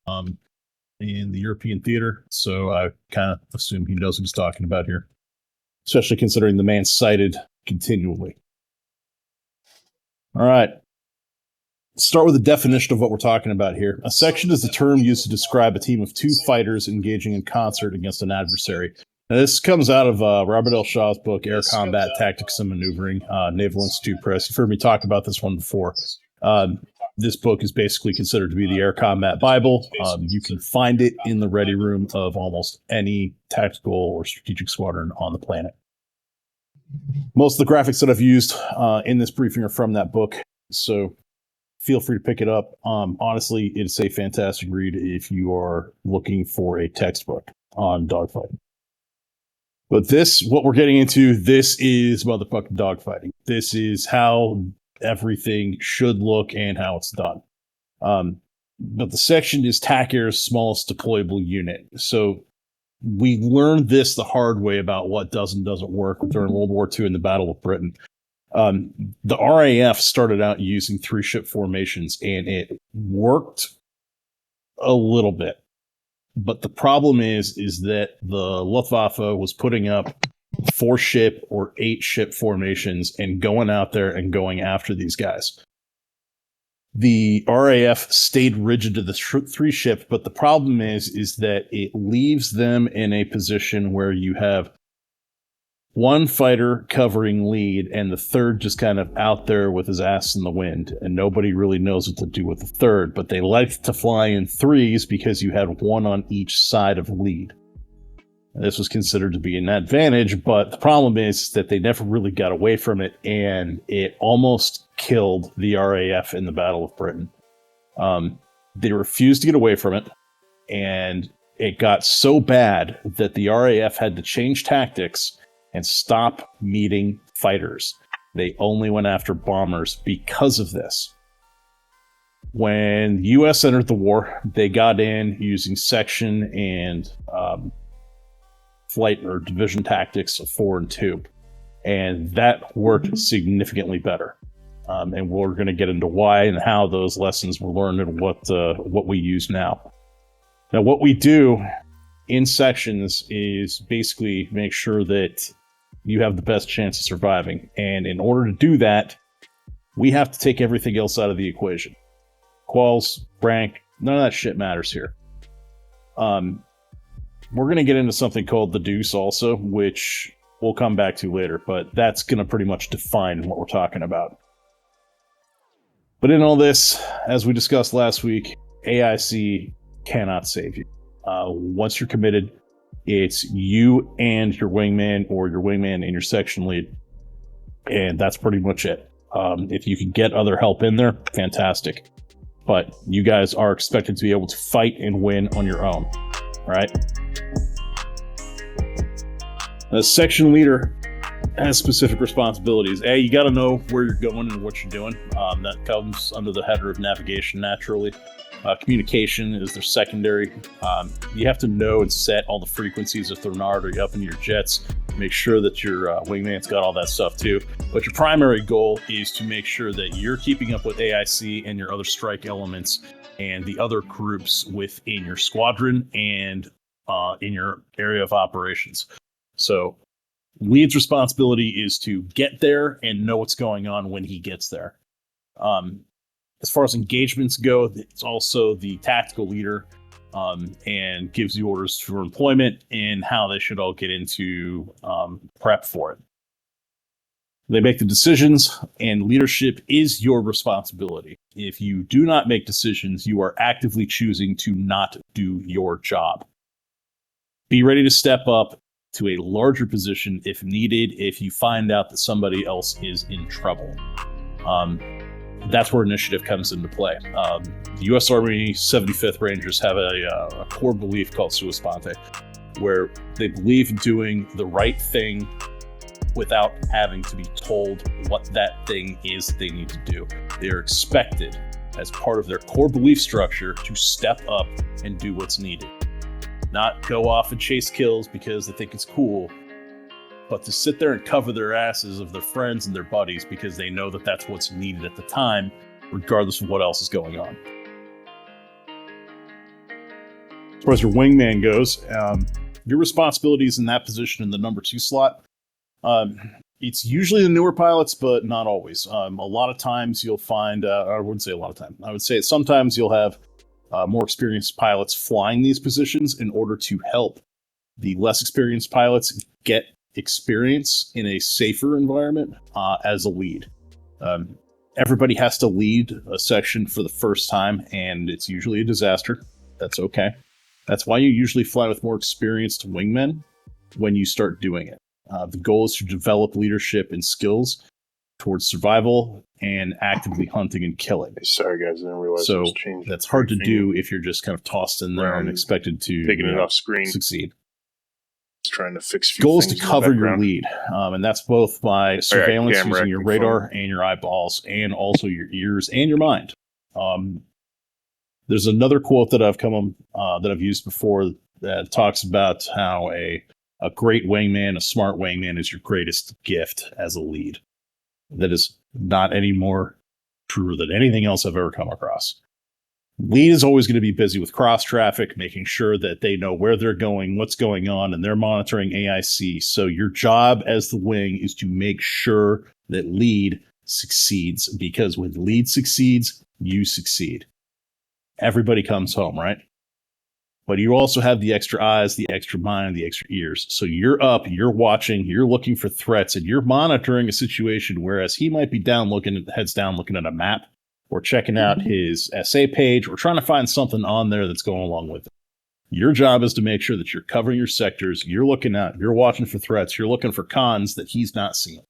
um, in the European theater, so I kind of assume he knows what he's talking about here, especially considering the man cited continually. All right. Let's start with the definition of what we're talking about here. A section is the term used to describe a team of two fighters engaging in concert against an adversary. Now, this comes out of Robert L. Shaw's book, Air Combat Tactics and Maneuvering, Naval Institute Press. You've heard me talk about this one before. This book is basically considered to be the Air Combat Bible. You can find it in the ready room of almost any tactical or strategic squadron on the planet. Most of the graphics that I've used in this briefing are from that book, so feel free to pick it up. Honestly, it's a fantastic read if you are looking for a textbook on dogfighting. But what we're getting into, this is motherfucking dogfighting. This is how everything should look and how it's done. But the section is TAC Air's smallest deployable unit. So we learned this the hard way about what does and doesn't work during World War II and the Battle of Britain. The RAF started out using 3-ship formations, and it worked a little bit. But the problem is that the Luftwaffe was putting up 4-ship or 8-ship formations and going out there and going after these guys. The RAF stayed rigid to the 3-ship, but the problem is that it leaves them in a position where you have one fighter covering lead and the third just kind of out there with his ass in the wind, and nobody really knows what to do with the third. But they liked to fly in 3s because you had one on each side of lead. And this was considered to be an advantage, but the problem is that they never really got away from it, and it almost killed the RAF in the Battle of Britain. They refused to get away from it, and it got so bad that the RAF had to change tactics and stop meeting fighters. They only went after bombers because of this. When the U.S. entered the war, they got in using section and flight or division tactics of 4 and 2. And that worked significantly better. And we're going to get into why and how those lessons were learned and what we use now. Now, what we do in sections is basically make sure that you have the best chance of surviving. And in order to do that, we have to take everything else out of the equation. Quals, rank, none of that shit matters here. We're going to get into something called the deuce also, which we'll come back to later, but that's going to pretty much define what we're talking about. But in all this, as we discussed last week, AIC cannot save you. Once you're committed, it's you and your wingman, or your wingman and your section lead, and that's pretty much it. If you can get other help in there, fantastic. But you guys are expected to be able to fight and win on your own. All right? The section leader has specific responsibilities. You got to know where you're going and what you're doing. That comes under the header of navigation, naturally. Communication is their secondary. You have to know and set all the frequencies if they're not already up in your jets. Make sure that your wingman's got all that stuff too. But your primary goal is to make sure that you're keeping up with AIC and your other strike elements and the other groups within your squadron and in your area of operations. So lead's responsibility is to get there and know what's going on when he gets there. As far as engagements go, it's also the tactical leader and gives you orders for employment and how they should all get into prep for it. They make the decisions, and leadership is your responsibility. If you do not make decisions, you are actively choosing to not do your job. Be ready to step up to a larger position if needed, if you find out that somebody else is in trouble. That's where initiative comes into play. The U.S. Army 75th Rangers have a core belief called sua sponte, where they believe in doing the right thing without having to be told what that thing is they need to do. They are expected, as part of their core belief structure, to step up and do what's needed. Not go off and chase kills because they think it's cool, but to sit there and cover their asses of their friends and their buddies because they know that that's what's needed at the time, regardless of what else is going on. As far as your wingman goes, your responsibilities in that position in the number 2 slot. It's usually the newer pilots, but not always. A lot of times you'll find, I wouldn't say a lot of time. I would say sometimes you'll have more experienced pilots flying these positions in order to help the less experienced pilots get experience in a safer environment as a lead. Everybody has to lead a section for the first time, and it's usually a disaster. That's okay. That's why you usually fly with more experienced wingmen when you start doing it. The goal is to develop leadership and skills towards survival and actively hunting and killing. Sorry, guys, I didn't realize so it was changed. That's hard to do if you're just kind of tossed in there and expected to picking it off screen. Succeed. Just trying to fix a few goal is things to cover your lead, and that's both by surveillance using your radar and your eyeballs, and also your ears and your mind. There's another quote that I've used before that talks about how a great wingman, a smart wingman, is your greatest gift as a lead. That is not any more true than anything else I've ever come across. Lead is always going to be busy with cross traffic, making sure that they know where they're going, what's going on, and they're monitoring AIC. So your job as the wing is to make sure that lead succeeds, because when lead succeeds, you succeed. Everybody comes home, right? But you also have the extra eyes, the extra mind, the extra ears. So you're up, you're watching, you're looking for threats, and you're monitoring a situation, whereas he might be heads down looking at a map, or checking out his SA page, or trying to find something on there that's going along with it. Your job is to make sure that you're covering your sectors, you're looking out, you're watching for threats, you're looking for cons that he's not seeing.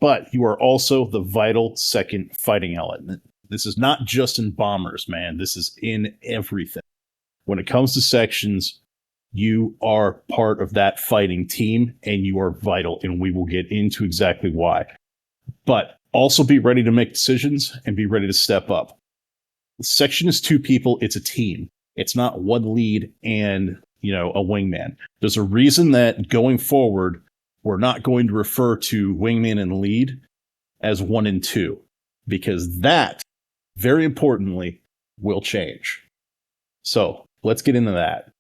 But you are also the vital second fighting element. This is not just in bombers, man. This is in everything. When it comes to sections, you are part of that fighting team, and you are vital, and we will get into exactly why. But also be ready to make decisions and be ready to step up. The section is 2 people. It's a team. It's not one lead and, a wingman. There's a reason that going forward, we're not going to refer to wingman and lead as 1 and 2, because that, very importantly, will change. So let's get into that.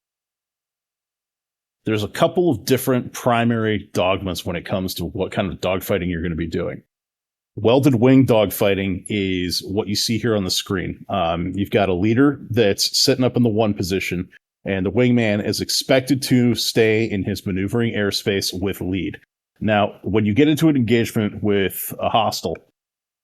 There's a couple of different primary dogmas when it comes to what kind of dogfighting you're going to be doing. Welded wing dogfighting is what you see here on the screen. You've got a leader that's sitting up in the 1 position, and the wingman is expected to stay in his maneuvering airspace with lead. Now, when you get into an engagement with a hostile,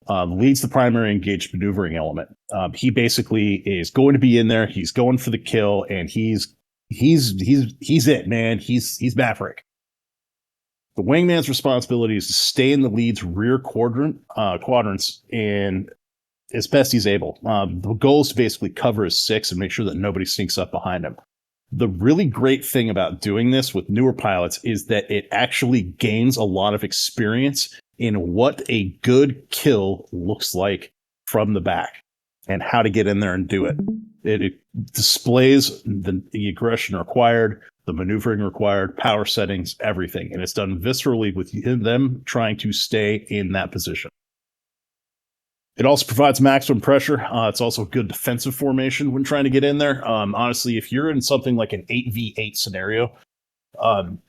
lead's the primary engaged maneuvering element. He basically is going to be in there. He's going for the kill, and he's it, man. He's Maverick. The wingman's responsibility is to stay in the lead's rear quadrants, and as best he's able. The goal is to basically cover his 6 and make sure that nobody sneaks up behind him. The really great thing about doing this with newer pilots is that it actually gains a lot of experience in what a good kill looks like from the back and how to get in there and do it. It displays the aggression required, the maneuvering required, power settings, everything. And it's done viscerally with them trying to stay in that position. It also provides maximum pressure. It's also a good defensive formation when trying to get in there. Honestly, if you're in something like an 8v8 scenario,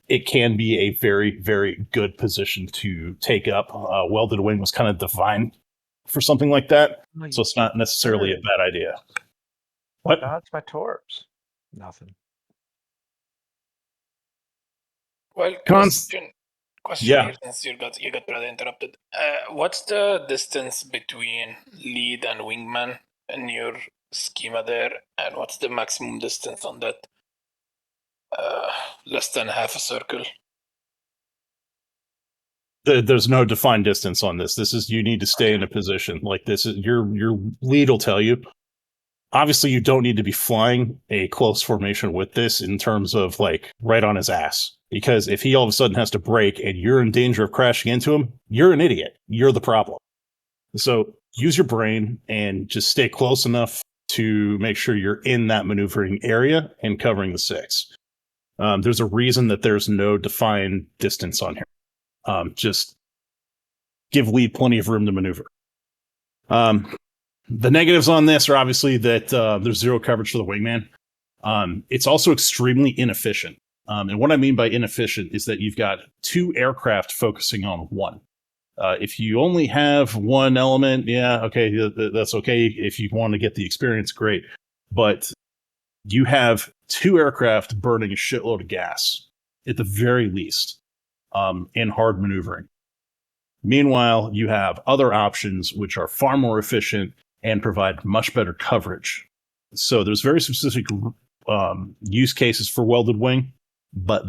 it can be a very, very good position to take up. Welded wing was kind of defined for something like that, so it's not necessarily a bad idea. What? That's my torps. Nothing. Well, question Yeah. here, since you got rather interrupted. What's the distance between lead and wingman in your schema there, and what's the maximum distance on that? Less than half a circle. There's no defined distance on this. This is, you need to stay in a position. Like, this is your lead will tell you. Obviously, you don't need to be flying a close formation with this in terms of like right on his ass, because if he all of a sudden has to brake and you're in danger of crashing into him, you're an idiot. You're the problem. So use your brain and just stay close enough to make sure you're in that maneuvering area and covering the 6. There's a reason that there's no defined distance on here. Just give lead plenty of room to maneuver. The negatives on this are obviously that there's zero coverage for the wingman. It's also extremely inefficient. And what I mean by inefficient is that you've got 2 aircraft focusing on one. If you only have one element, yeah, okay, that's okay. If you want to get the experience, great. But you have 2 aircraft burning a shitload of gas, at the very least, in hard maneuvering. Meanwhile, you have other options which are far more efficient and provide much better coverage. So there's very specific use cases for welded wing, but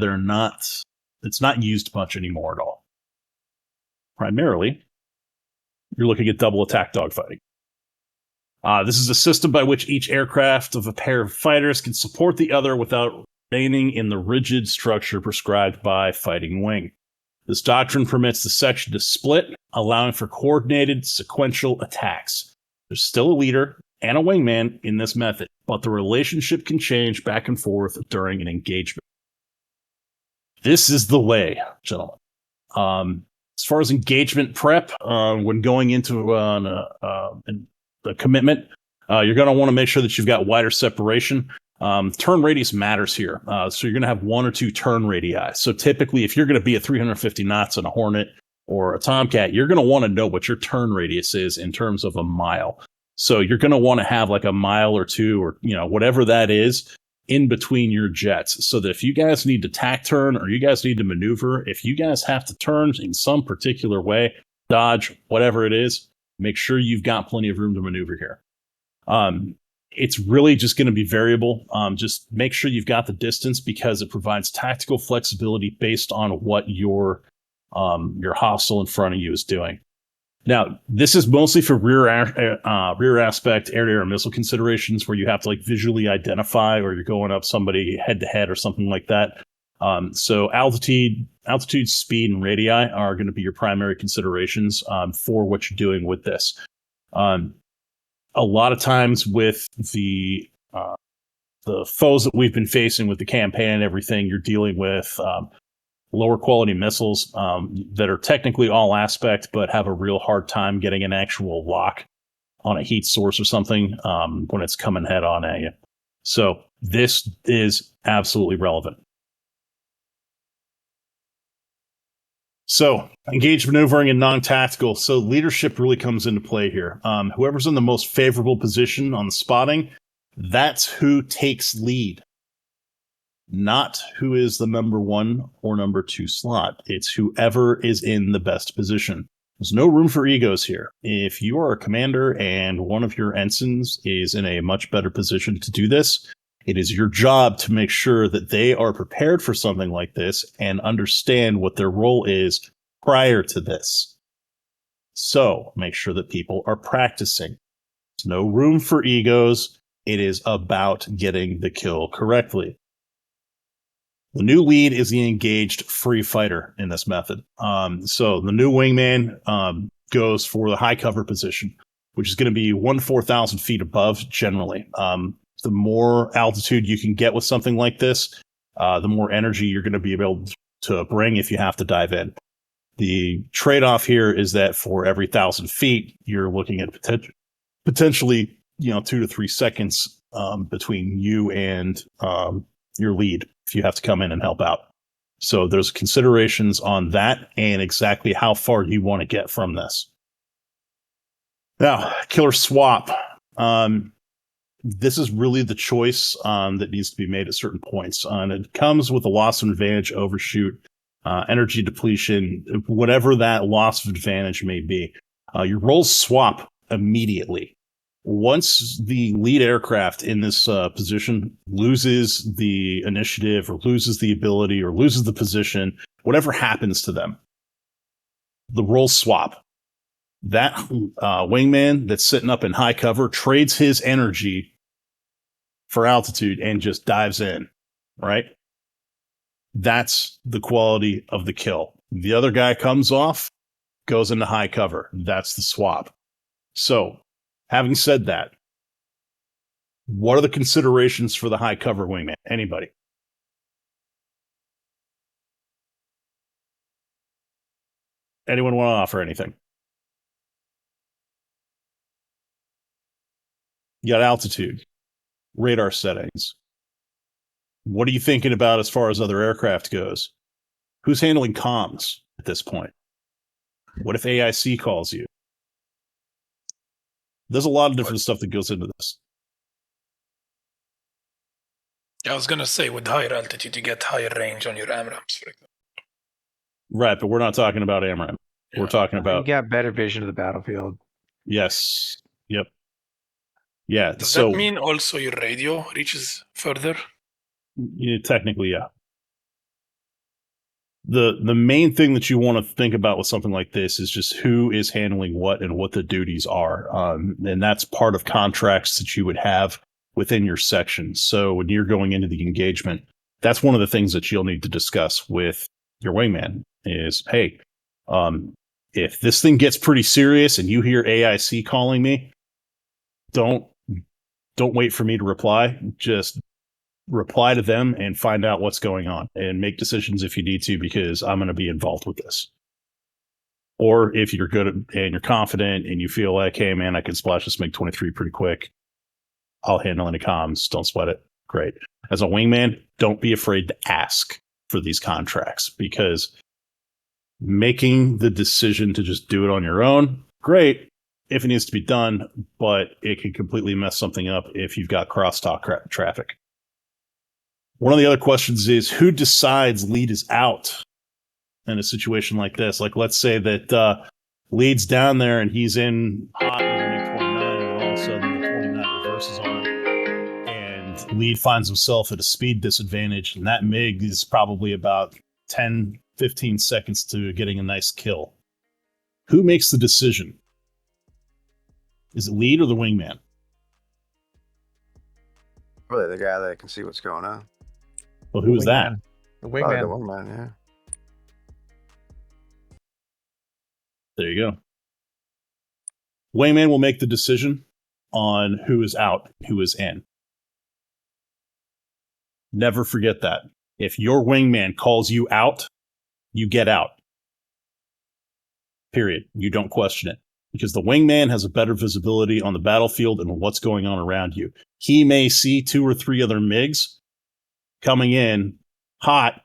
it's not used much anymore at all. Primarily, you're looking at double attack dogfighting. This is a system by which each aircraft of a pair of fighters can support the other without remaining in the rigid structure prescribed by fighting wing. This doctrine permits the section to split, allowing for coordinated sequential attacks. There's still a leader and a wingman in this method, but the relationship can change back and forth during an engagement. This is the way, gentlemen. As far as engagement prep, when going into a commitment, you're going to want to make sure that you've got wider separation. Turn radius matters here. So you're going to have 1 or 2 turn radii. So typically, if you're going to be at 350 knots on a Hornet or a Tomcat, you're going to want to know what your turn radius is in terms of a mile. So you're going to want to have like a mile or 2 or, whatever that is in between your jets. So that if you guys need to tack turn or you guys need to maneuver, if you guys have to turn in some particular way, dodge, whatever it is, make sure you've got plenty of room to maneuver here. It's really just going to be variable. Just make sure you've got the distance because it provides tactical flexibility based on what your hostile in front of you is doing. Now, this is mostly for rear aspect air-to-air missile considerations where you have to like visually identify or you're going up somebody head-to-head or something like that. So altitude, speed, and radii are going to be your primary considerations for what you're doing with this. A lot of times with the foes that we've been facing with the campaign and everything, you're dealing with lower quality missiles that are technically all aspect, but have a real hard time getting an actual lock on a heat source or something when it's coming head on at you. So this is absolutely relevant. So engaged maneuvering and non-tactical. So leadership really comes into play here. Whoever's in the most favorable position on the spotting, that's who takes lead. Not who is the number 1 or number 2 slot. It's whoever is in the best position. There's no room for egos here. If you are a commander and one of your ensigns is in a much better position to do this, it is your job to make sure that they are prepared for something like this and understand what their role is prior to this. So make sure that people are practicing. There's no room for egos. It is about getting the kill correctly. The new lead is the engaged free fighter in this method. So the new wingman goes for the high cover position, which is going to be 4,000 feet above generally. The more altitude you can get with something like this, the more energy you're going to be able to bring if you have to dive in. The trade-off here is that for every 1,000 feet, you're looking at potentially 2 to 3 seconds between you and your lead if you have to come in and help out. So there's considerations on that and exactly how far you want to get from this. Now, killer swap. This is really the choice that needs to be made at certain points. And it comes with a loss of advantage, overshoot, energy depletion, whatever that loss of advantage may be. Your roles swap immediately. Once the lead aircraft in this position loses the initiative or loses the ability or loses the position, whatever happens to them, the roles swap. That wingman that's sitting up in high cover trades his energy for altitude and just dives in, right? That's the quality of the kill. The other guy comes off, goes into high cover. That's the swap. So, having said that, what are the considerations for the high cover wingman? Anybody? Anyone want to offer anything? You got altitude, radar settings, What are you thinking about as far as other aircraft goes? Who's handling comms at this point? What if AIC calls you? There's a lot of different stuff that goes into this. I was gonna say with higher altitude you get higher range on your AMRAAMs, for example. Right, but we're not talking about AMRAAM. We're talking You about got better vision of the battlefield. yes. Yep. Yeah. Does So that mean also your radio reaches further? technically, yeah. The main thing that you want to think about with something like this is just who is handling what and what the duties are, and that's part of contracts that you would have within your section. So when you're going into the engagement, that's one of the things that you'll need to discuss with your wingman is, hey, if this thing gets pretty serious and you hear AIC calling me, don't wait for me to reply. Just reply to them and find out what's going on and make decisions if you need to, because I'm going to be involved with this. Or if you're good and you're confident and you feel like, hey, man, I can splash this MiG-23 pretty quick, I'll handle any comms. Don't sweat it. Great. As a wingman, don't be afraid to ask for these contracts, because making the decision to just do it on your own, great if it needs to be done, but it can completely mess something up if you've got crosstalk traffic. One of the other questions is, who decides lead is out in a situation like this? Like, let's say that lead's down there and he's in hot with the MiG-29, and all of a sudden the 29 reverses on him, and lead finds himself at a speed disadvantage, and that MiG is probably about 10, 15 seconds to getting a nice kill. Who makes the decision? Is it lead or the wingman? Probably the guy that can see what's going on. Well, who is that? The Probably wingman. the wingman, yeah. There you go. Wingman will make the decision on who is out, who is in. Never forget that. If your wingman calls you out, you get out. Period. You don't question it. Because the wingman has a better visibility on the battlefield and what's going on around you. He may see 2 or 3 other MiGs coming in hot,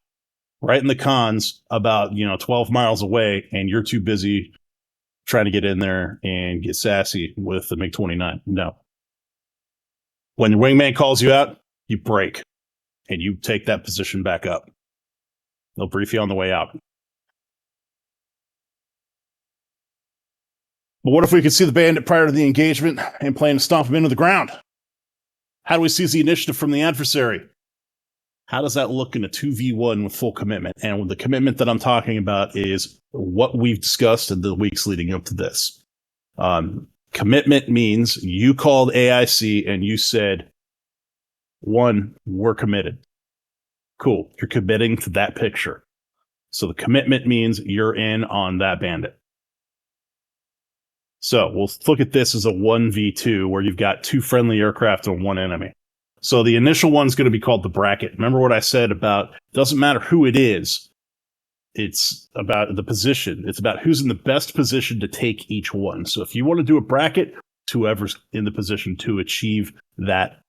right in the cons, about 12 miles away, and you're too busy trying to get in there and get sassy with the MiG-29. No. When your wingman calls you out, you break and you take that position back up. They'll brief you on the way out. But what if we could see the bandit prior to the engagement and plan to stomp him into the ground? How do we seize the initiative from the adversary? How does that look in a 2v1 with full commitment? And the commitment that I'm talking about is what we've discussed in the weeks leading up to this. Commitment means you called AIC and you said, 1, we're committed. Cool. You're committing to that picture. So the commitment means you're in on that bandit. So we'll look at this as a 1v2 where you've got 2 friendly aircraft and 1 enemy. So the initial one's going to be called the bracket. Remember what I said about, doesn't matter who it is. It's about the position. It's about who's in the best position to take each one. So if you want to do a bracket, it's whoever's in the position to achieve that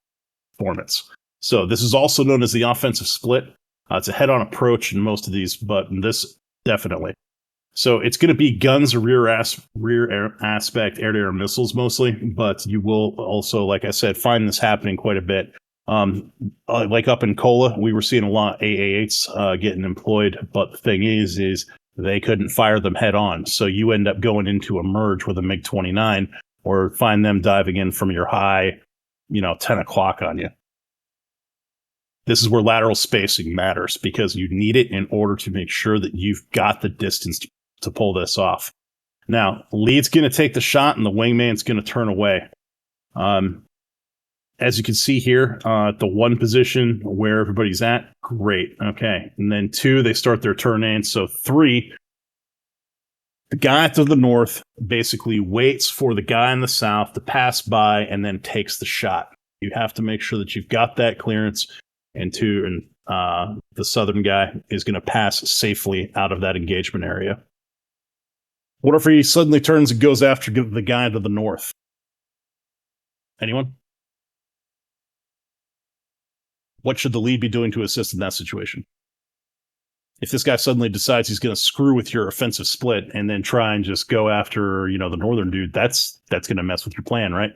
performance. So this is also known as the offensive split. It's a head-on approach in most of these, but in this, definitely. So it's going to be guns or rear aspect air-to-air missiles mostly, but you will also, like I said, find this happening quite a bit. Like up in Kola, we were seeing a lot of AA8s getting employed, but the thing is they couldn't fire them head on. So you end up going into a merge with a MiG-29 or find them diving in from your high, 10 o'clock on you. This is where lateral spacing matters, because you need it in order to make sure that you've got the distance to pull this off. Now, lead's going to take the shot and the wingman's going to turn away. As you can see here, the 1 position where everybody's at, great. Okay. And then 2, they start their turn in. So 3, the guy to the north basically waits for the guy in the south to pass by and then takes the shot. You have to make sure that you've got that clearance. And 2, the southern guy is going to pass safely out of that engagement area. What if he suddenly turns and goes after the guy to the north? Anyone? what should the lead be doing to assist in that situation? If this guy suddenly decides he's going to screw with your offensive split and then try and just go after, the northern dude, that's going to mess with your plan, right?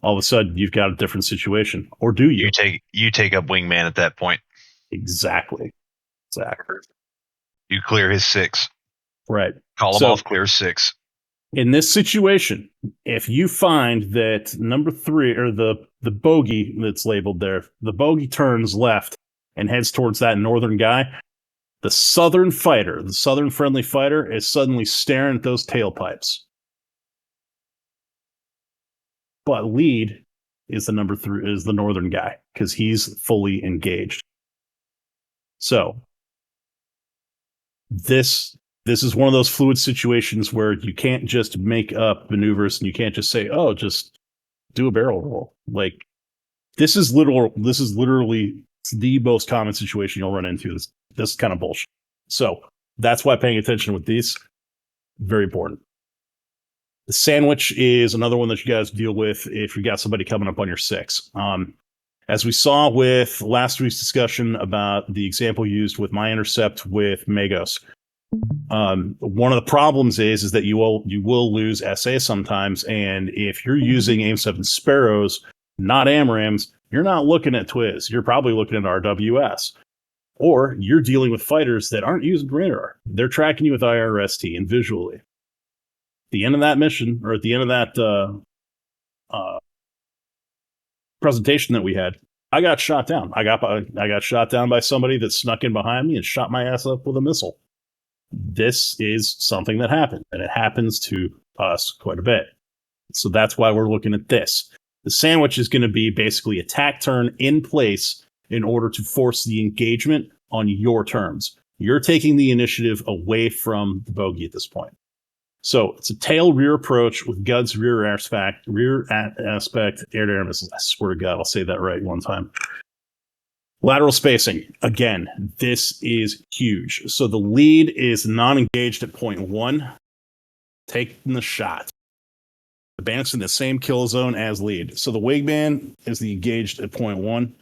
All of a sudden, you've got a different situation. Or do you? You take up wingman at that point. Exactly. You clear his 6. Right. Call him off, clear 6. In this situation, if you find that number 3 or the bogey that's labeled there, the bogey turns left and heads towards that northern guy, the southern friendly fighter is suddenly staring at those tailpipes. But lead is the number 3 is the northern guy because he's fully engaged. So this is one of those fluid situations where you can't just make up maneuvers and you can't just say, "Oh, just do a barrel roll." Like this is literally the most common situation you'll run into. This kind of bullshit. So that's why paying attention with these very important. The sandwich is another one that you guys deal with if you got somebody coming up on your 6. As we saw with last week's discussion about the example used with my intercept with Magos, one of the problems is that you will lose SA sometimes, and if you're using AIM-7 Sparrows, not AMRAAMs, you're not looking at Twiz. You're probably looking at RWS. Or you're dealing with fighters that aren't using radar. They're tracking you with IRST and visually. At the end of that mission, or at the end of that presentation that we had, I got shot down. I got shot down by somebody that snuck in behind me and shot my ass up with a missile. This is something that happened, and it happens to us quite a bit. So that's why we're looking at this. The sandwich is going to be basically attack turn in place in order to force the engagement on your terms. You're taking the initiative away from the bogey at this point. So it's a tail rear approach with guns rear aspect, air-to-air missiles. I swear to God, I'll say that right one time. Lateral spacing. Again, this is huge. So the lead is non-engaged at point 1, taking the shot. The bandit's in the same kill zone as lead. So the wingman is the engaged at point 1,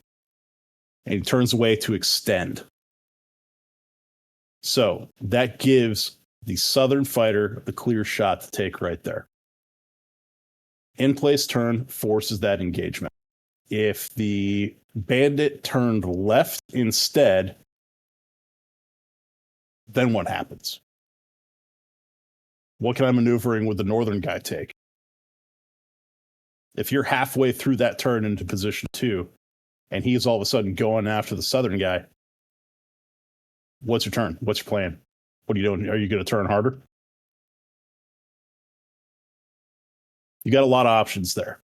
and he turns away to extend. So that gives the southern fighter the clear shot to take right there. In place turn forces that engagement. If the bandit turned left instead, then what happens? What can I maneuvering with the northern guy take? If you're halfway through that turn into position 2, and he's all of a sudden going after the southern guy, what's your turn? What's your plan? What are you doing? Are you going to turn harder? You got a lot of options there.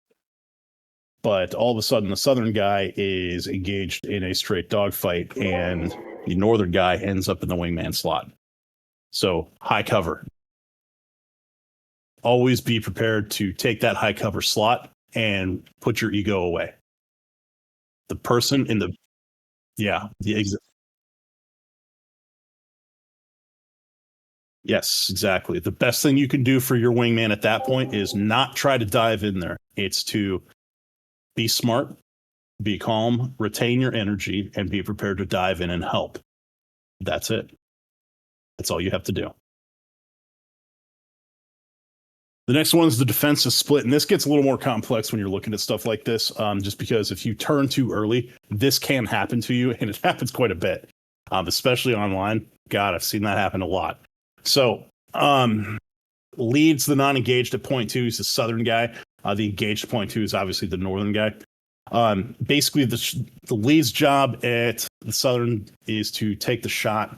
But all of a sudden, the southern guy is engaged in a straight dogfight, and the northern guy ends up in the wingman slot. So, high cover. Always be prepared to take that high cover slot and put your ego away. The person in the... Yeah, the exit. Yes, exactly. The best thing you can do for your wingman at that point is not try to dive in there. It's to be smart, be calm, retain your energy, and be prepared to dive in and help. That's it. That's all you have to do. The next one is the defensive split, and this gets a little more complex when you're looking at stuff like this, just because if you turn too early, this can happen to you, and it happens quite a bit, especially online. God, I've seen that happen a lot. So, leads the non-engaged at point 2 is the southern guy. The engaged at point 2 is obviously the northern guy. Basically, the lead's job at the southern is to take the shot,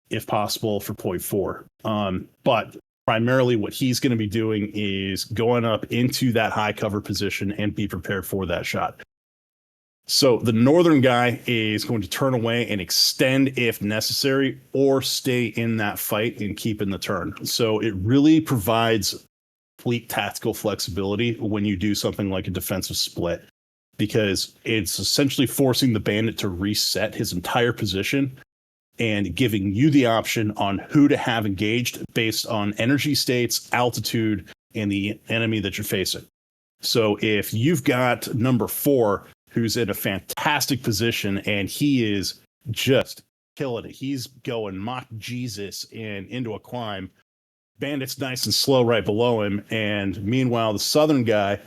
if possible, for point 4. But primarily what he's going to be doing is going up into that high cover position and be prepared for that shot. So the northern guy is going to turn away and extend if necessary, or stay in that fight and keep in the turn. So it really provides complete tactical flexibility when you do something like a defensive split, because it's essentially forcing the bandit to reset his entire position and giving you the option on who to have engaged based on energy states, altitude, and the enemy that you're facing. So if you've got number 4 who's in a fantastic position, and he is just killing it. He's going mock Jesus and into a climb. Bandit's nice and slow right below him, and meanwhile, the Southern guy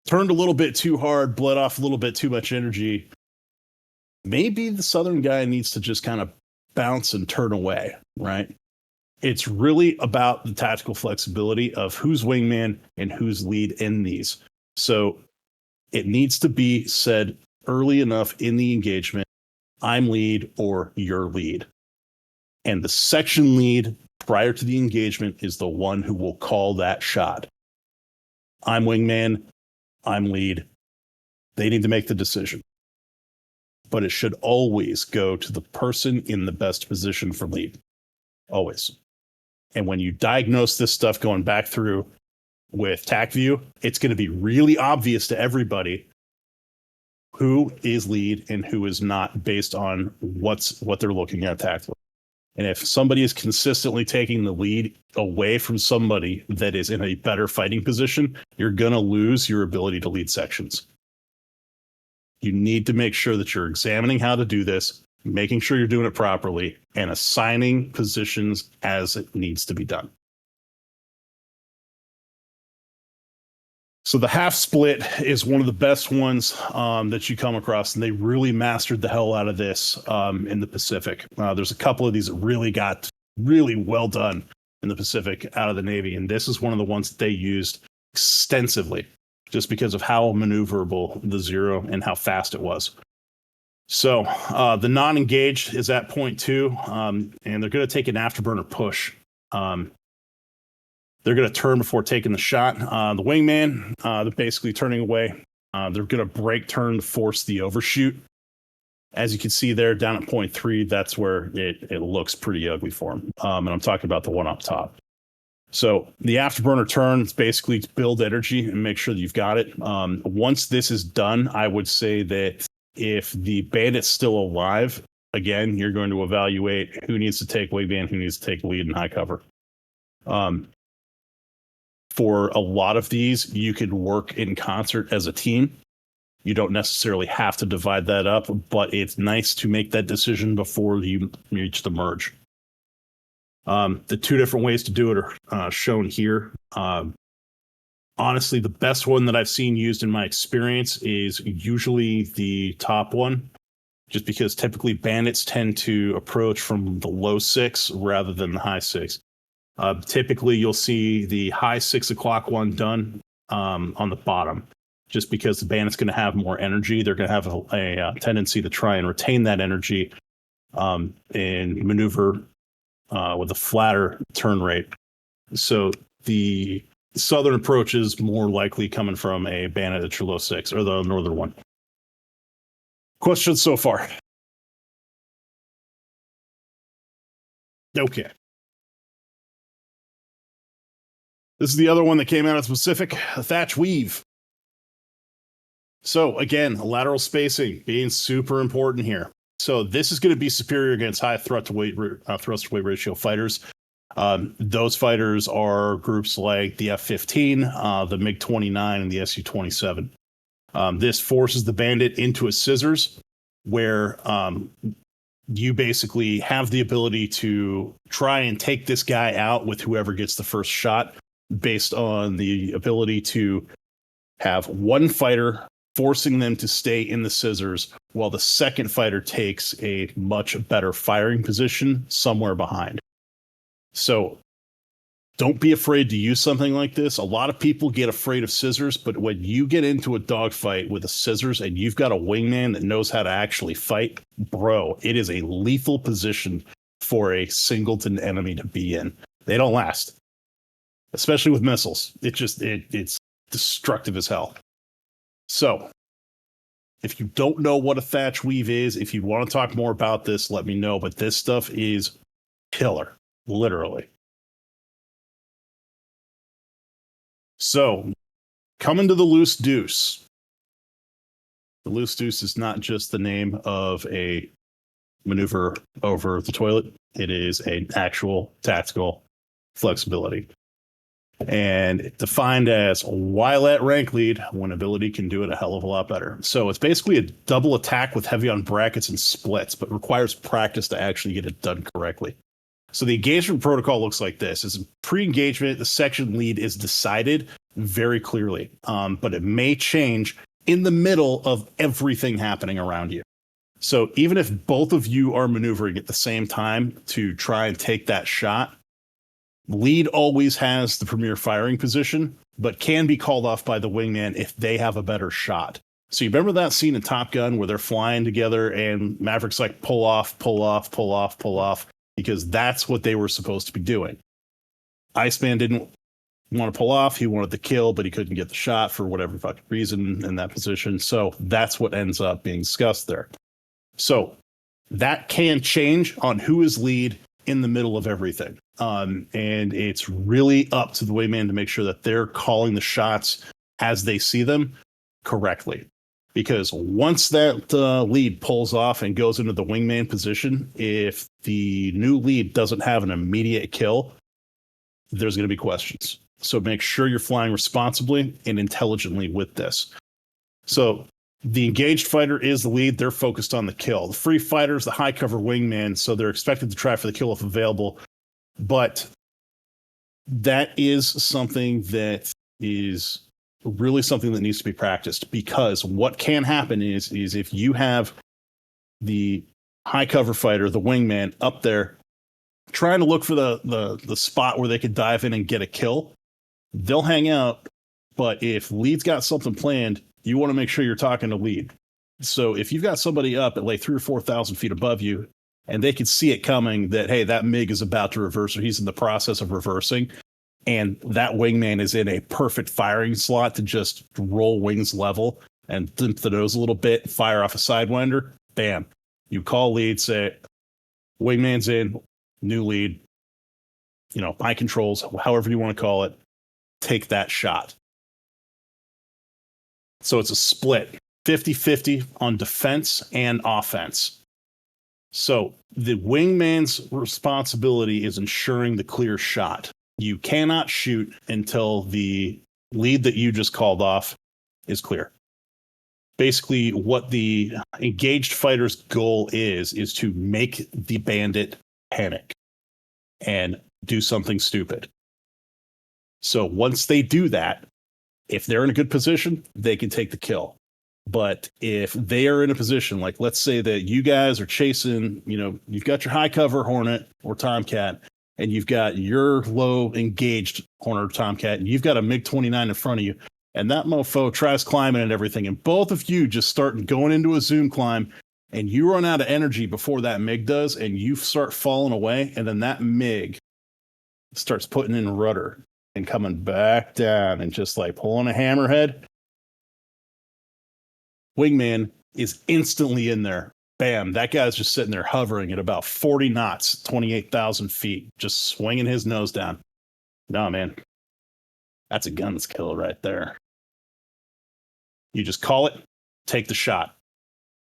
turned a little bit too hard, bled off a little bit too much energy. Maybe the Southern guy needs to just kind of bounce and turn away, right? It's really about the tactical flexibility of who's wingman and who's lead in these. So it needs to be said early enough in the engagement, I'm lead or you're lead. And the section lead prior to the engagement is the one who will call that shot. I'm wingman, I'm lead. They need to make the decision. But it should always go to the person in the best position for lead. Always. And when you diagnose this stuff going back through with TacView, it's going to be really obvious to everybody who is lead and who is not based on what they're looking at tactically. And if somebody is consistently taking the lead away from somebody that is in a better fighting position, you're going to lose your ability to lead sections. You need to make sure that you're examining how to do this, making sure you're doing it properly, and assigning positions as it needs to be done. So the half split is one of the best ones that you come across, and they really mastered the hell out of this in the Pacific. There's a couple of these that really got really well done in the Pacific out of the Navy, and this is one of the ones that they used extensively just because of how maneuverable the Zero and how fast it was. So the non-engaged is at point 2, and they're going to take an afterburner push. They're going to turn before taking the shot. The wingman, they're basically turning away. They're going to break turn to force the overshoot. As you can see there down at point 3, that's where it looks pretty ugly for them. And I'm talking about the one up top. So the afterburner turn is basically to build energy and make sure that you've got it. Once this is done, I would say that if the bandit's still alive, again, you're going to evaluate who needs to take wingman, who needs to take lead and high cover. For a lot of these, you could work in concert as a team. You don't necessarily have to divide that up, but it's nice to make that decision before you reach the merge. The 2 different ways to do it are shown here. Honestly, the best one that I've seen used in my experience is usually the top one, just because typically bandits tend to approach from the low 6 rather than the high 6. Typically, you'll see the high 6 o'clock one done on the bottom, just because the bandit's going to have more energy. They're going to have a tendency to try and retain that energy and maneuver with a flatter turn rate. So the southern approach is more likely coming from a bandit at your low 6 or the northern one. Questions so far? Okay. This is the other one that came out of the Pacific, a Thatch Weave. So again, lateral spacing being super important here. So this is going to be superior against high thrust to weight ratio fighters. Those fighters are groups like the F-15, the MiG-29, and the Su-27. This forces the bandit into a scissors where you basically have the ability to try and take this guy out with whoever gets the first shot, based on the ability to have one fighter forcing them to stay in the scissors while the second fighter takes a much better firing position somewhere behind. So don't be afraid to use something like this. A lot of people get afraid of scissors, but when you get into a dogfight with a scissors and you've got a wingman that knows how to actually fight, bro, it is a lethal position for a singleton enemy to be in. They don't last. Especially with missiles. It's destructive as hell. So, if you don't know what a Thatch Weave is, if you want to talk more about this, let me know. But this stuff is killer, literally. So, coming to the Loose Deuce. The Loose Deuce is not just the name of a maneuver over the toilet. It is an actual tactical flexibility. And defined as while at rank lead, when ability can do it a hell of a lot better. So it's basically a double attack with heavy on brackets and splits, but requires practice to actually get it done correctly. So the engagement protocol looks like this. Is pre-engagement, the section lead is decided very clearly, but it may change in the middle of everything happening around you. So even if both of you are maneuvering at the same time to try and take that shot, lead always has the premier firing position, but can be called off by the wingman if they have a better shot. So you remember that scene in Top Gun where they're flying together and Maverick's like pull off, pull off, pull off, pull off, because that's what they were supposed to be doing. Iceman didn't want to pull off. He wanted to kill, but he couldn't get the shot for whatever fucking reason in that position. So that's what ends up being discussed there. So that can change on who is lead in the middle of everything. And it's really up to the wingman to make sure that they're calling the shots as they see them correctly. Because once that lead pulls off and goes into the wingman position, if the new lead doesn't have an immediate kill, there's going to be questions. So make sure you're flying responsibly and intelligently with this. So the engaged fighter is the lead. They're focused on the kill. The free fighter is the high cover wingman, so they're expected to try for the kill if available. But that is something that is really something that needs to be practiced, because what can happen is if you have the high cover fighter, the wingman up there trying to look for the spot where they could dive in and get a kill, they'll hang out. But if lead's got something planned, you want to make sure you're talking to lead. So if you've got somebody up at like 3,000 or 4,000 feet above you and they can see it coming that, hey, that MiG is about to reverse or he's in the process of reversing, and that wingman is in a perfect firing slot to just roll wings level and dimp the nose a little bit, fire off a Sidewinder, bam. You call lead, say, wingman's in, new lead, eye controls, however you want to call it, take that shot. So it's a split, 50-50 on defense and offense. So the wingman's responsibility is ensuring the clear shot. You cannot shoot until the lead that you just called off is clear. Basically, what the engaged fighter's goal is to make the bandit panic and do something stupid. So once they do that, if they're in a good position, they can take the kill. But if they are in a position, like let's say that you guys are chasing, you've got your high cover Hornet or Tomcat, and you've got your low engaged Hornet or Tomcat, and you've got a MiG-29 in front of you, and that mofo tries climbing and everything, and both of you just start going into a zoom climb, and you run out of energy before that MiG does, and you start falling away, and then that MiG starts putting in rudder and coming back down and just like pulling a hammerhead, wingman is instantly in there. Bam, that guy's just sitting there hovering at about 40 knots, 28,000 feet, just swinging his nose down. No, man, that's a guns kill right there. You just call it, take the shot.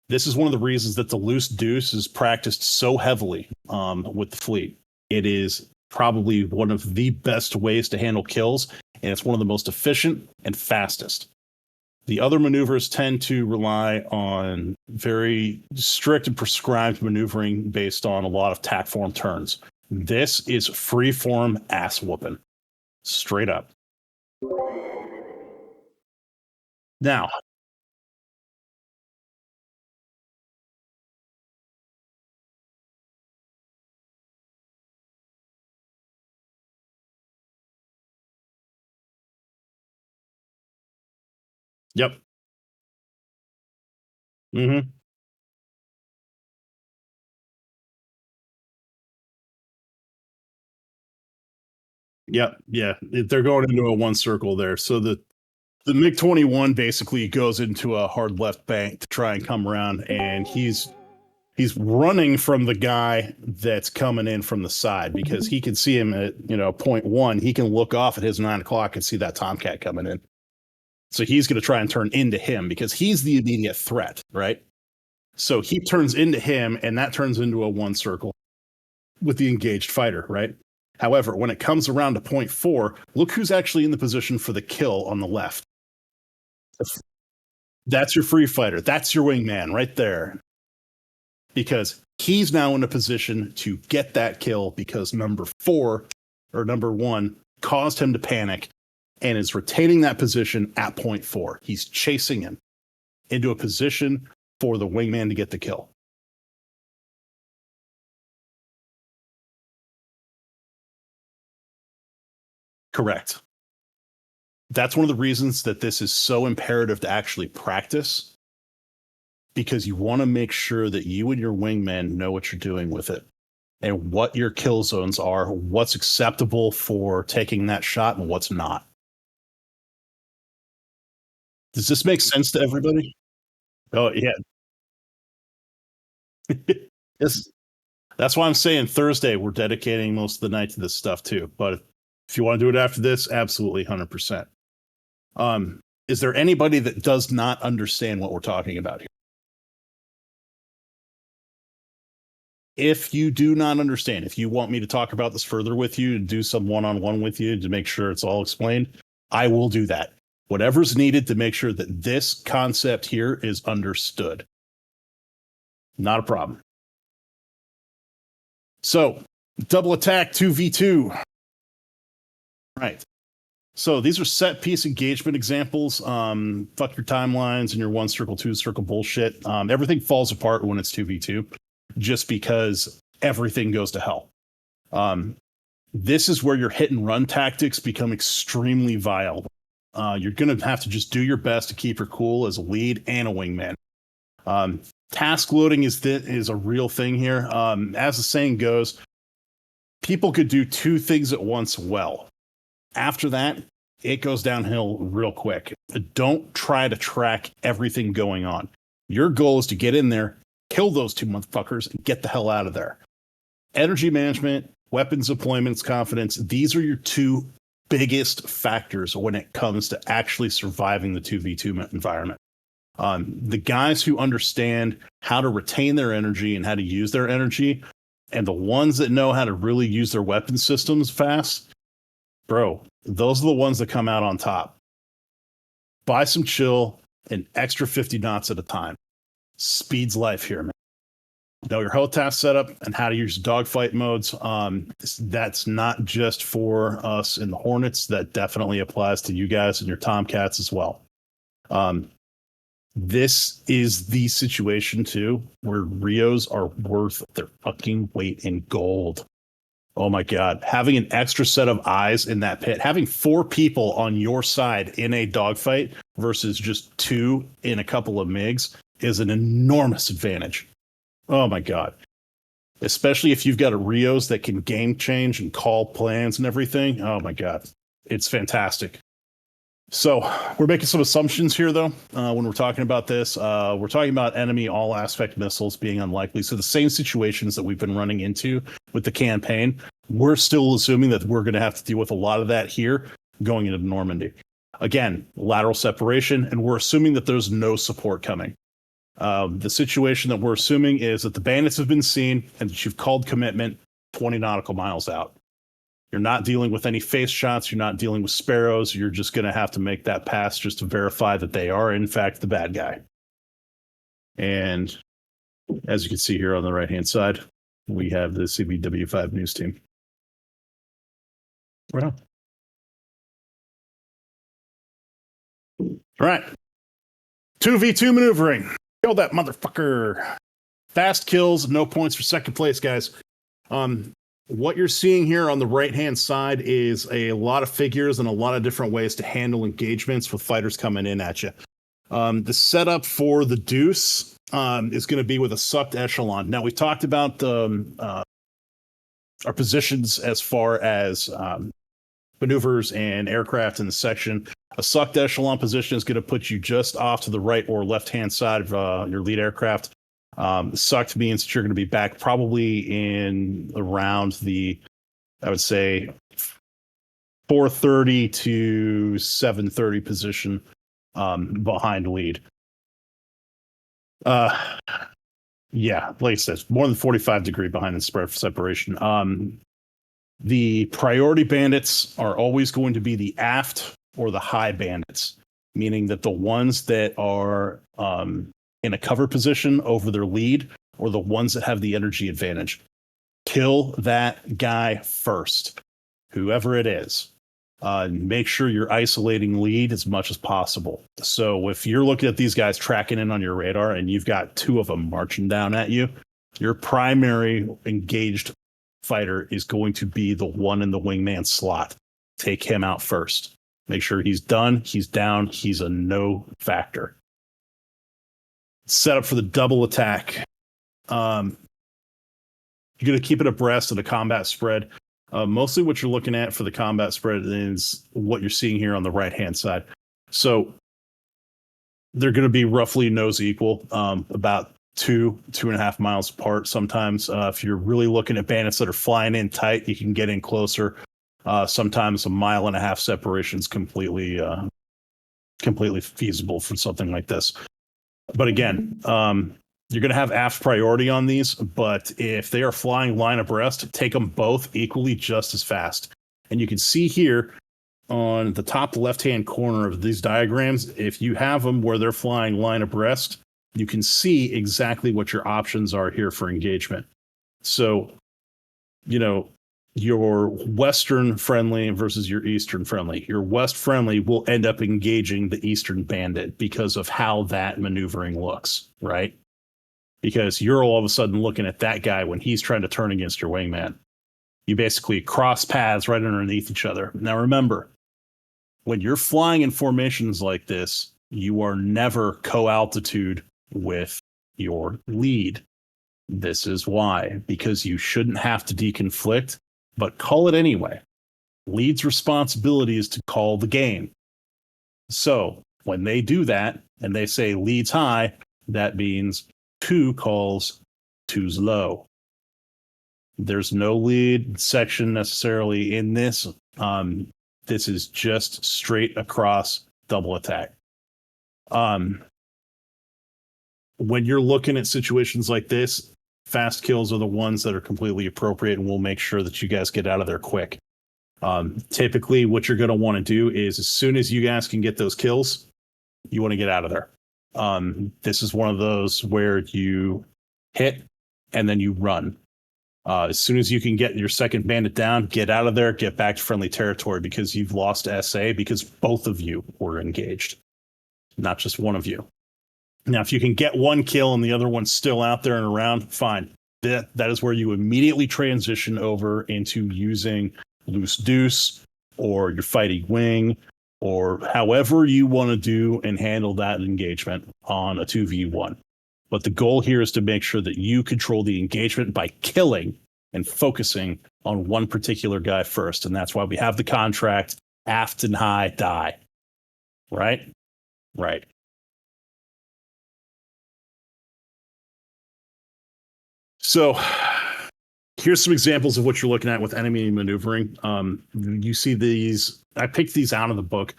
This is one of the reasons that the loose deuce is practiced so heavily with the fleet. It is probably one of the best ways to handle kills, and it's one of the most efficient and fastest. The other maneuvers tend to rely on very strict and prescribed maneuvering based on a lot of tack form turns. This is free form ass whooping. Straight up. Now, yep. Mm-hmm. Yep. Yeah. They're going into a one circle there. So the MiG-21 basically goes into a hard left bank to try and come around, and he's running from the guy that's coming in from the side, because he can see him at, point one. He can look off at his 9 o'clock and see that Tomcat coming in. So he's going to try and turn into him because he's the immediate threat, right? So he turns into him, and that turns into a one circle with the engaged fighter, right? However, when it comes around to point 4, look who's actually in the position for the kill on the left. That's your free fighter. That's your wingman right there. Because he's now in a position to get that kill because number 1 caused him to panic and is retaining that position at point 4. He's chasing him into a position for the wingman to get the kill. Correct. That's one of the reasons that this is so imperative to actually practice, because you want to make sure that you and your wingmen know what you're doing with it and what your kill zones are, what's acceptable for taking that shot and what's not. Does this make sense to everybody? Oh, yeah. That's why I'm saying Thursday, we're dedicating most of the night to this stuff too. But if you want to do it after this, absolutely 100%. Is there anybody that does not understand what we're talking about here? If you do not understand, if you want me to talk about this further with you and do some one-on-one with you to make sure it's all explained, I will do that. Whatever's needed to make sure that this concept here is understood. Not a problem. So, double attack 2v2. Right. So these are set piece engagement examples. Fuck your timelines and your 1 circle, 2 circle bullshit. Everything falls apart when it's 2v2 just because everything goes to hell. This is where your hit and run tactics become extremely vile. You're going to have to just do your best to keep your cool as a lead and a wingman. Task loading is a real thing here. As the saying goes, people could do 2 things at once well. After that, it goes downhill real quick. Don't try to track everything going on. Your goal is to get in there, kill those 2 motherfuckers, and get the hell out of there. Energy management, weapons deployments, confidence, these are your 2 biggest factors when it comes to actually surviving the 2v2 environment. The guys who understand how to retain their energy and how to use their energy, and the ones that know how to really use their weapon systems fast, bro, those are the ones that come out on top. Buy some chill, an extra 50 knots at a time. Speed's life here, man. Know your HOTAS setup and how to use dogfight modes. That's not just for us in the Hornets. That definitely applies to you guys and your Tomcats as well. This is the situation, too, where Rios are worth their fucking weight in gold. Oh my God. Having an extra set of eyes in that pit, having 4 people on your side in a dogfight versus just 2 in a couple of MiGs is an enormous advantage. Oh my God. Especially if you've got a Rios that can game change and call plans and everything. Oh my God. It's fantastic. So we're making some assumptions here, though, when we're talking about this. We're talking about enemy all-aspect missiles being unlikely. So the same situations that we've been running into with the campaign, we're still assuming that we're going to have to deal with a lot of that here going into Normandy. Again, lateral separation, and we're assuming that there's no support coming. The situation that we're assuming is that the bandits have been seen and that you've called commitment 20 nautical miles out. You're not dealing with any face shots. You're not dealing with sparrows. You're just going to have to make that pass just to verify that they are, in fact, the bad guy. And as you can see here on the right-hand side, we have the CVW 5 news team. Right on. All right. 2v2 maneuvering. Kill that motherfucker. Fast kills, no points for second place, guys. What you're seeing here on the right-hand side is a lot of figures and a lot of different ways to handle engagements with fighters coming in at you. The setup for the Deuce is going to be with a sucked echelon. Now, we talked about our positions as far as maneuvers and aircraft in the section. A sucked echelon position is going to put you just off to the right or left-hand side of your lead aircraft. Sucked means that you're going to be back probably in around the, I would say, 430 to 730 position behind lead. Yeah, like I said, more than 45 degree behind the spread for separation. The priority bandits are always going to be the aft or the high bandits, meaning that the ones that are in a cover position over their lead or the ones that have the energy advantage. Kill that guy first, whoever it is. Make sure you're isolating lead as much as possible. So if you're looking at these guys tracking in on your radar and you've got two of them marching down at you, your primary engaged fighter is going to be the one in the wingman slot. Take him out first. Make sure he's done, he's down, he's a no factor. Set up for the double attack. You're going to keep it abreast of the combat spread. Mostly what you're looking at for the combat spread is what you're seeing here on the right-hand side. So they're going to be roughly nose equal, about 2.5 miles apart sometimes. If you're really looking at bandits that are flying in tight, you can get in closer. Sometimes 1.5 mile separation is completely feasible for something like this. But again, you're going to have aft priority on these, but if they are flying line abreast, take them both equally just as fast. And you can see here on the top left-hand corner of these diagrams, if you have them where they're flying line abreast, you can see exactly what your options are here for engagement. So, you know, your Western friendly versus your Eastern friendly. Your West friendly will end up engaging the Eastern bandit because of how that maneuvering looks, right? Because you're all of a sudden looking at that guy when he's trying to turn against your wingman. You basically cross paths right underneath each other. Now remember, when you're flying in formations like this, you are never co-altitude with your lead. This is why, because you shouldn't have to deconflict, but call it anyway. Lead's responsibility is to call the game. So when they do that and they say lead's high, that means 2 calls 2's low. There's no lead section necessarily in this. This is just straight across double attack. When you're looking at situations like this, fast kills are the ones that are completely appropriate, and we'll make sure that you guys get out of there quick. Typically, what you're going to want to do is as soon as you guys can get those kills, you want to get out of there. This is one of those where you hit and then you run. As soon as you can get your second bandit down, get out of there, get back to friendly territory because you've lost SA because both of you were engaged, not just one of you. Now, if you can get one kill and the other one's still out there and around, fine. That is where you immediately transition over into using loose deuce or your fighting wing or however you want to do and handle that engagement on a 2v1. But the goal here is to make sure that you control the engagement by killing and focusing on one particular guy first. And that's why we have the contract, aft and high die. Right? Right. So here's some examples of what you're looking at with enemy maneuvering. You see these, I picked these out of the book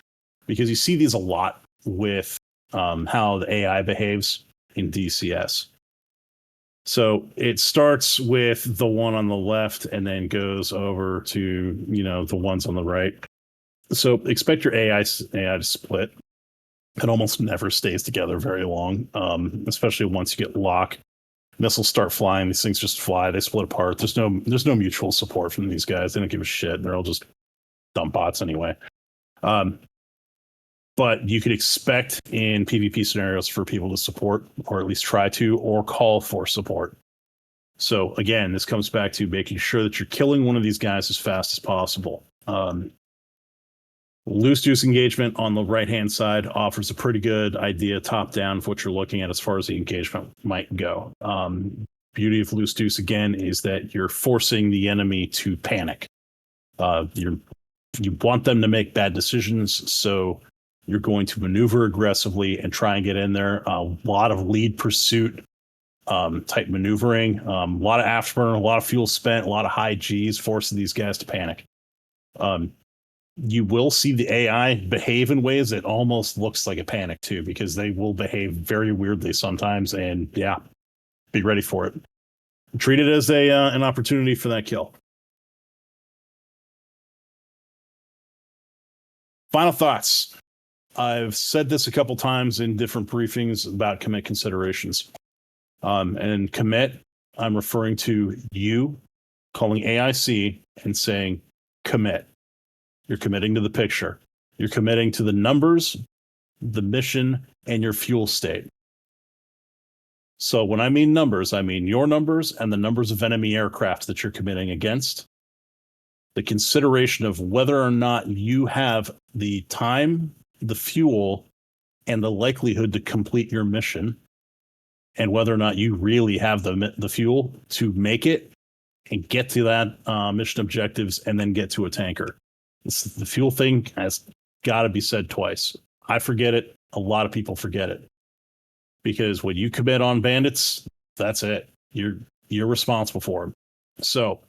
because you see these a lot with how the AI behaves in DCS. So it starts with the one on the left and then goes over to, you know, the ones on the right. So expect your AI to split. It almost never stays together very long, especially once you get lock. Missiles start flying. These things just fly. They split apart. There's no mutual support from these guys. They don't give a shit. They're all just dumb bots anyway. But you could expect in PvP scenarios for people to support, or at least try to, or call for support. So again, this comes back to making sure that you're killing one of these guys as fast as possible. Loose deuce engagement on the right-hand side offers a pretty good idea top-down of what you're looking at as far as the engagement might go. Beauty of loose deuce, again, is that you're forcing the enemy to panic. You want them to make bad decisions, so you're going to maneuver aggressively and try and get in there. A lot of lead pursuit type maneuvering, a lot of afterburn, a lot of fuel spent, a lot of high Gs, forcing these guys to panic. You will see the AI behave in ways that almost looks like a panic too, because they will behave very weirdly sometimes. And yeah, be ready for it. Treat it as an opportunity for that kill. Final thoughts. I've said this a couple times in different briefings about commit considerations. And commit, I'm referring to you calling AIC and saying commit. You're committing to the picture. You're committing to the numbers, the mission, and your fuel state. So when I mean numbers, I mean your numbers and the numbers of enemy aircraft that you're committing against. The consideration of whether or not you have the time, the fuel, and the likelihood to complete your mission, and whether or not you really have the fuel to make it and get to that mission objectives and then get to a tanker. The fuel thing has got to be said twice. I forget it. A lot of people forget it. Because when you commit on bandits, that's it. You're responsible for them. So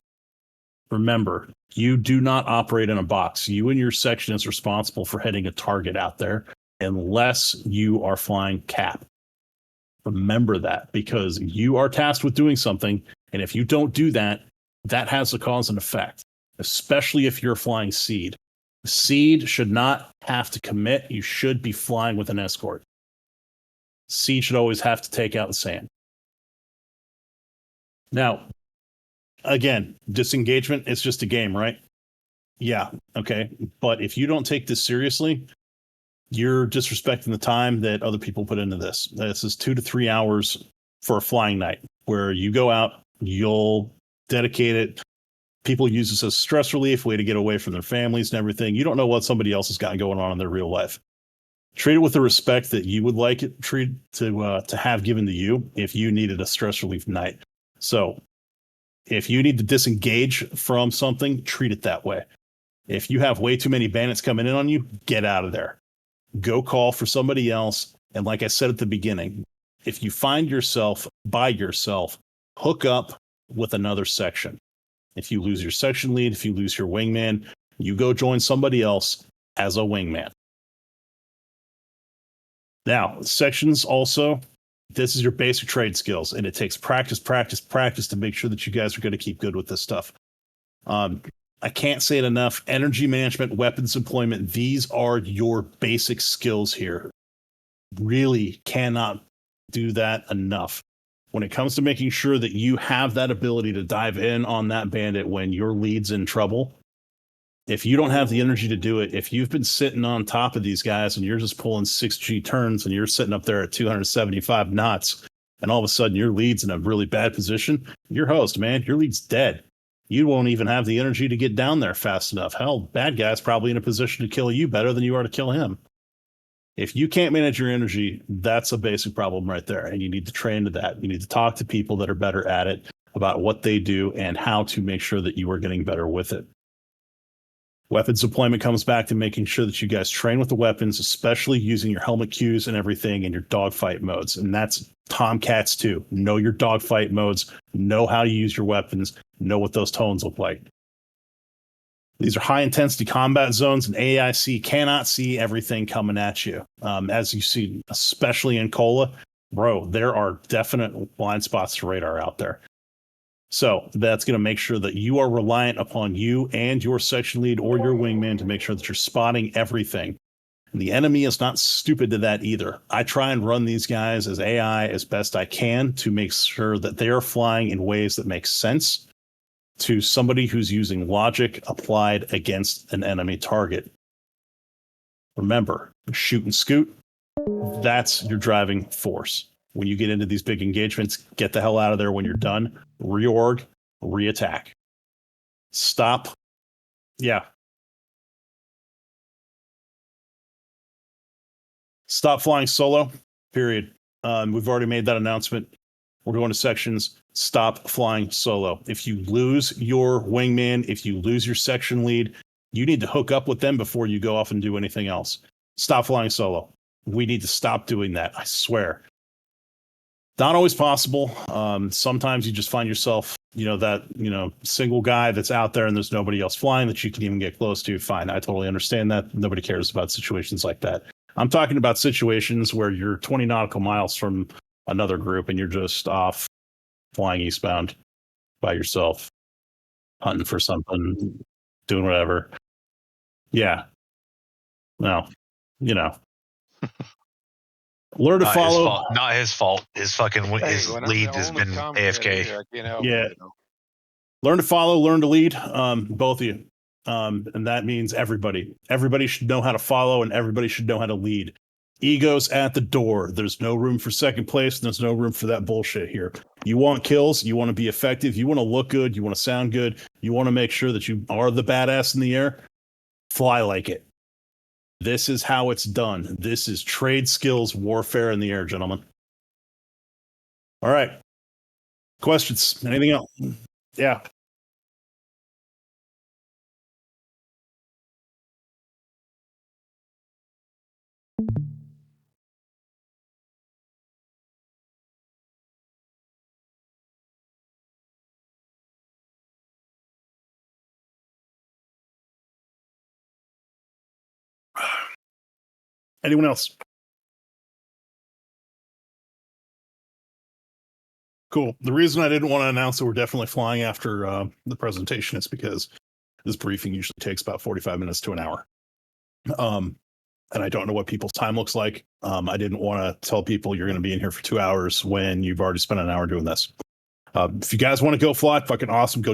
remember, you do not operate in a box. You and your section is responsible for hitting a target out there unless you are flying cap. Remember that, because you are tasked with doing something. And if you don't do that, that has a cause and effect, especially if you're flying seed. Seed should not have to commit. You should be flying with an escort. Seed should always have to take out the sand. Now, again, disengagement is just a game, right? Yeah, okay. But if you don't take this seriously, you're disrespecting the time that other people put into this. This is 2 to 3 hours for a flying night where you go out, you'll dedicate it. People use this as stress relief, way to get away from their families and everything. You don't know what somebody else has got going on in their real life. Treat it with the respect that you would like it to have given to you if you needed a stress relief night. So if you need to disengage from something, treat it that way. If you have way too many bandits coming in on you, get out of there. Go call for somebody else. And like I said at the beginning, if you find yourself by yourself, hook up with another section. If you lose your section lead, if you lose your wingman, you go join somebody else as a wingman. Now, sections also, this is your basic trade skills, and it takes practice to make sure that you guys are going to keep good with this stuff. I can't say it enough. Energy management, weapons employment, these are your basic skills here. Really cannot do that enough. When it comes to making sure that you have that ability to dive in on that bandit when your lead's in trouble, if you don't have the energy to do it, if you've been sitting on top of these guys and you're just pulling 6G turns and you're sitting up there at 275 knots, and all of a sudden your lead's in a really bad position, your host, man, your lead's dead. You won't even have the energy to get down there fast enough. Hell, bad guy's probably in a position to kill you better than you are to kill him. If you can't manage your energy, that's a basic problem right there. And you need to train to that. You need to talk to people that are better at it about what they do and how to make sure that you are getting better with it. Weapons deployment comes back to making sure that you guys train with the weapons, especially using your helmet cues and everything in your dogfight modes. And that's Tomcats too. Know your dogfight modes, know how to use your weapons, know what those tones look like. These are high intensity combat zones, and AIC cannot see everything coming at you. As you see, especially in Cola, bro, there are definite blind spots to radar out there. So that's going to make sure that you are reliant upon you and your section lead or your wingman to make sure that you're spotting everything. And the enemy is not stupid to that either. I try and run these guys as AI as best I can to make sure that they are flying in ways that make sense to somebody who's using logic applied against an enemy target. Remember, shoot and scoot, that's your driving force. When you get into these big engagements, get the hell out of there when you're done. Reorg, reattack. Stop. Yeah. Stop flying solo, period. We've already made that announcement. We're going to sections. Stop flying solo. If you lose your wingman, if you lose your section lead, you need to hook up with them before you go off and do anything else. Stop flying solo. We need to stop doing that, I swear. Not always possible. Sometimes you just find yourself, that single guy that's out there and there's nobody else flying that you can even get close to. Fine, I totally understand that. Nobody cares about situations like that. I'm talking about situations where you're 20 nautical miles from another group and you're just off flying eastbound by yourself, hunting for something, doing whatever. Yeah. Well, you know. Learn to Not follow. his fault. Not his fault. His fucking his Hey, when I'm lead the has only been commentator AFK. here, I can't help Yeah. it, you know. Learn to follow, learn to lead, both of you. And that means everybody. Everybody should know how to follow and everybody should know how to lead. Egos at the door. There's no room for second place. And there's no room for that bullshit here. You want kills. You want to be effective. You want to look good. You want to sound good. You want to make sure that you are the badass in the air. Fly like it. This is how it's done. This is trade skills warfare in the air, gentlemen. All right. Questions? Anything else? Yeah. Anyone else? Cool. The reason I didn't want to announce that we're definitely flying after the presentation is because this briefing usually takes about 45 minutes to an hour. And I don't know what people's time looks like. I didn't want to tell people you're going to be in here for 2 hours when you've already spent an hour doing this. If you guys want to go fly, fucking awesome. Go